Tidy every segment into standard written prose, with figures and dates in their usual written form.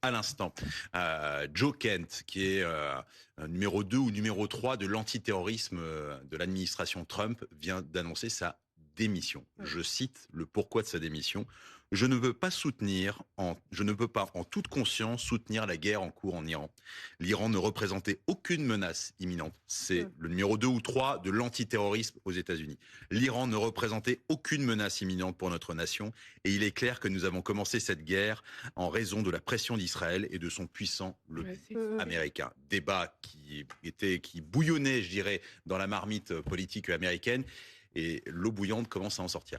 à l'instant. Joe Kent, qui est numéro 2 ou numéro 3 de l'antiterrorisme de l'administration Trump, vient d'annoncer sa démission. Je cite le pourquoi de sa démission. Je ne peux pas en toute conscience soutenir la guerre en cours en Iran. L'Iran ne représentait aucune menace imminente. C'est le numéro 2 ou 3 de l'antiterrorisme aux États-Unis. L'Iran ne représentait aucune menace imminente pour notre nation et il est clair que nous avons commencé cette guerre en raison de la pression d'Israël et de son puissant lobby américain. Débat qui bouillonnait, je dirais, dans la marmite politique américaine et l'eau bouillante commence à en sortir.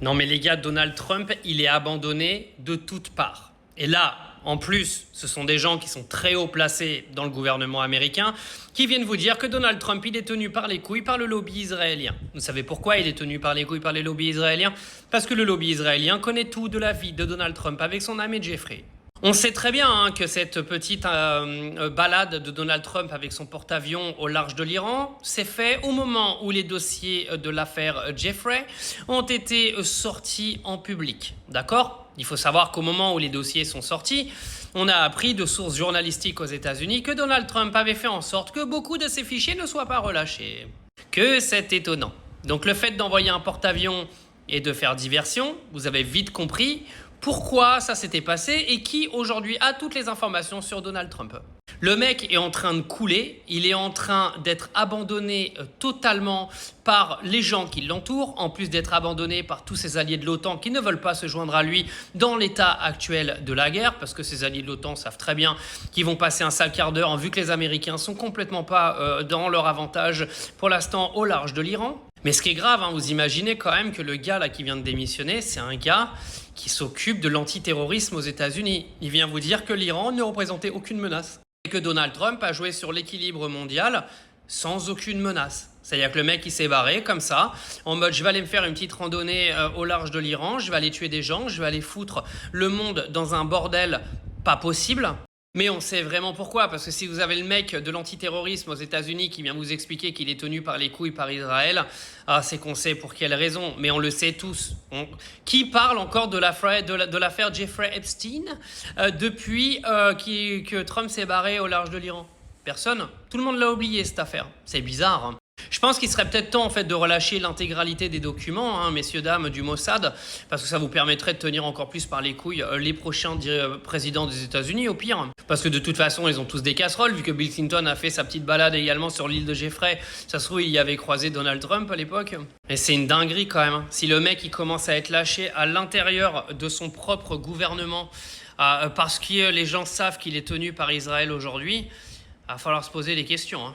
Non mais les gars, Donald Trump, il est abandonné de toutes parts. Et là, en plus, ce sont des gens qui sont très haut placés dans le gouvernement américain qui viennent vous dire que Donald Trump, il est tenu par les couilles par le lobby israélien. Vous savez pourquoi il est tenu par les couilles par les lobbies israéliens? Parce que le lobby israélien connaît tout de la vie de Donald Trump avec son ami Jeffrey. On sait très bien que cette petite balade de Donald Trump avec son porte-avions au large de l'Iran s'est fait au moment où les dossiers de l'affaire Jeffrey ont été sortis en public. D'accord ? Il faut savoir qu'au moment où les dossiers sont sortis, on a appris de sources journalistiques aux États-Unis que Donald Trump avait fait en sorte que beaucoup de ces fichiers ne soient pas relâchés. Que c'est étonnant. Donc le fait d'envoyer un porte-avions et de faire diversion, vous avez vite compris pourquoi ça s'était passé et qui aujourd'hui a toutes les informations sur Donald Trump. Le mec est en train de couler, il est en train d'être abandonné totalement par les gens qui l'entourent, en plus d'être abandonné par tous ses alliés de l'OTAN qui ne veulent pas se joindre à lui dans l'état actuel de la guerre, parce que ses alliés de l'OTAN savent très bien qu'ils vont passer un sale quart d'heure, vu que les Américains sont complètement pas dans leur avantage pour l'instant au large de l'Iran. Mais ce qui est grave, vous imaginez quand même que le gars là qui vient de démissionner, c'est un gars qui s'occupe de l'antiterrorisme aux États-Unis. Il vient vous dire que l'Iran ne représentait aucune menace. Et que Donald Trump a joué sur l'équilibre mondial sans aucune menace. C'est-à-dire que le mec il s'est barré comme ça, en mode je vais aller me faire une petite randonnée au large de l'Iran, je vais aller tuer des gens, je vais aller foutre le monde dans un bordel pas possible. Mais on sait vraiment pourquoi, parce que si vous avez le mec de l'antiterrorisme aux États-Unis qui vient vous expliquer qu'il est tenu par les couilles par Israël, c'est qu'on sait pour quelle raison, mais on le sait tous. Qui parle encore de l'affaire Jeffrey Epstein depuis que Trump s'est barré au large de l'Iran? Personne. Tout le monde l'a oublié cette affaire. C'est bizarre. Je pense qu'il serait peut-être temps en fait de relâcher l'intégralité des documents, messieurs, dames du Mossad, parce que ça vous permettrait de tenir encore plus par les couilles les prochains présidents des États-Unis au pire. Parce que de toute façon, ils ont tous des casseroles, vu que Bill Clinton a fait sa petite balade également sur l'île de Jeffrey. Ça se trouve, il y avait croisé Donald Trump à l'époque. Et c'est une dinguerie quand même. Si le mec il commence à être lâché à l'intérieur de son propre gouvernement, parce que les gens savent qu'il est tenu par Israël aujourd'hui, il va falloir se poser des questions.